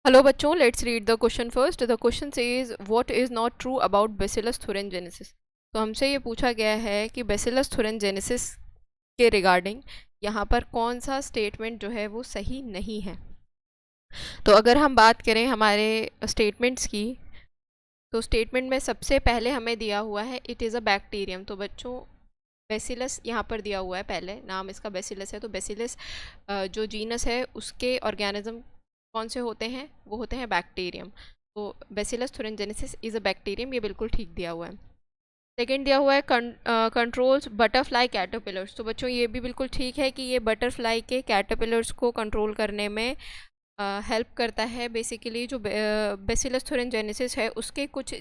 Hello बच्चों, let's read the question first. The question says what is not true about bacillus thuringiensis। तो हमसे ये पूछा गया है कि बेसिलस thuringiensis के रिगार्डिंग यहाँ पर कौन सा स्टेटमेंट जो है वो सही नहीं है। तो अगर हम बात करें हमारे स्टेटमेंट्स की, तो स्टेटमेंट में सबसे पहले हमें दिया हुआ है इट इज़ अ बैक्टीरियम। तो बच्चों बेसिलस यहाँ पर दिया हुआ है, पहले नाम इसका बेसिलस है। तो बेसिलस जो जीनस है उसके ऑर्गेनिज्म कौन से होते हैं, वो होते हैं बैक्टीरियम। तो bacillus thuringiensis is a bacterium, ये बिल्कुल ठीक दिया हुआ है। सेकेंड दिया हुआ है कंट्रोल्स बटरफ्लाई कैटरपिलर्स। तो बच्चों ये भी बिल्कुल ठीक है कि ये बटरफ्लाई के कैटरपिलर्स को कंट्रोल करने में हेल्प करता है। बेसिकली जो बेसिलस thuringiensis है उसके कुछ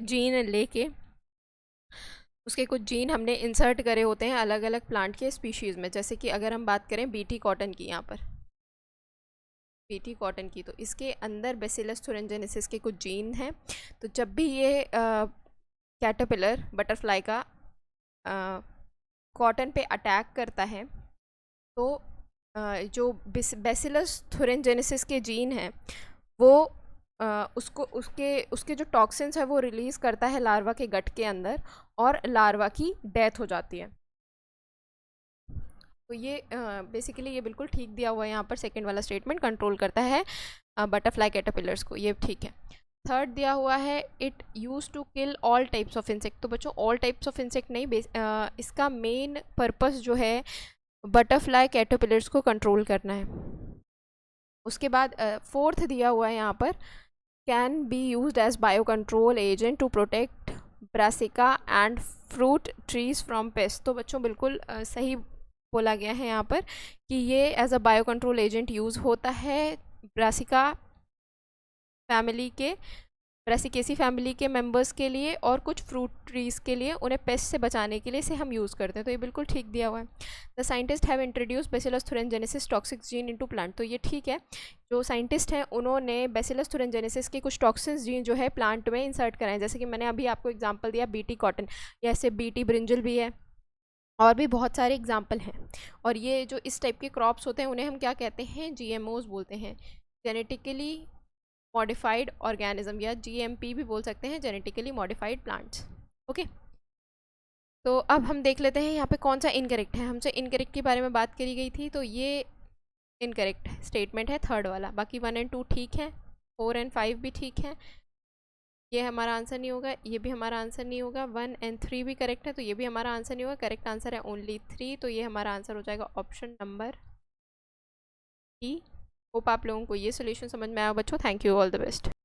जीन हमने इंसर्ट करे होते हैं अलग अलग प्लांट के स्पीशीज़ में। जैसे कि अगर हम बात करें बीटी कॉटन की, यहाँ पर बीटी कॉटन की, तो इसके अंदर बेसिलस thuringiensis के कुछ जीन हैं। तो जब भी ये कैटरपिलर बटरफ्लाई का कॉटन पे अटैक करता है, तो जो बेसिलस thuringiensis के जीन हैं वो उसको उसके जो टॉक्सिन्स है वो रिलीज़ करता है लार्वा के गट के अंदर, और लार्वा की डेथ हो जाती है। तो ये बेसिकली ये बिल्कुल ठीक दिया हुआ है यहाँ पर। सेकंड वाला स्टेटमेंट कंट्रोल करता है बटरफ्लाई कैटरपिलर्स को, ये ठीक है। थर्ड दिया हुआ है it use to kill all types of insect. तो बच्चों ऑल टाइप्स ऑफ इंसेक्ट नहीं, इसका मेन पर्पस जो है बटरफ्लाई कैटरपिलर्स को कंट्रोल करना है। उसके बाद फोर्थ दिया हुआ है यहाँ पर can be use as bio control agent to protect brassica and fruit trees from pest. तो बच्चों बिल्कुल सही बोला गया है यहाँ पर कि ये as a bio control agent use होता है ब्रासिका फैमिली के, ब्रासिकेसी फैमिली के मेंबर्स के लिए, और कुछ फ्रूट ट्रीज़ के लिए, उन्हें पेस्ट से बचाने के लिए इसे हम यूज़ करते हैं। तो ये बिल्कुल ठीक दिया हुआ है। The scientist have introduce bacillus thuringiensis toxic gene into plant. तो ये ठीक है, जो साइंटिस्ट हैं उन्होंने बेसिलस thuringiensis के कुछ टॉक्सिन्स जीन जो है प्लांट में इंसर्ट कराए। जैसे कि मैंने अभी आपको एग्जाम्पल दिया बीटी कॉटन, या ऐसे बीटी ब्रिंजल भी है, और भी बहुत सारे एग्जाम्पल हैं। और ये जो इस टाइप के क्रॉप्स होते हैं उन्हें हम क्या कहते हैं, GMOs बोलते हैं, जेनेटिकली मॉडिफाइड ऑर्गेनिज्म, या GMP भी बोल सकते हैं, जेनेटिकली मॉडिफाइड प्लांट्स। ओके, तो अब हम देख लेते हैं यहाँ पे कौन सा इनकरेक्ट है। हमसे इनकरेक्ट के बारे में बात करी गई थी, तो ये इनकरेक्ट स्टेटमेंट है थर्ड वाला। बाकी 1 और 2 ठीक है, 4 और 5 भी ठीक है। ये हमारा आंसर नहीं होगा, ये भी हमारा आंसर नहीं होगा। 1 और 3 भी करेक्ट है, तो ये भी हमारा आंसर नहीं होगा। करेक्ट आंसर है ओनली 3, तो ये हमारा आंसर हो जाएगा ऑप्शन नंबर ई। होप आप लोगों को ये सोल्यूशन समझ में आया बच्चों। Thank you, all the best.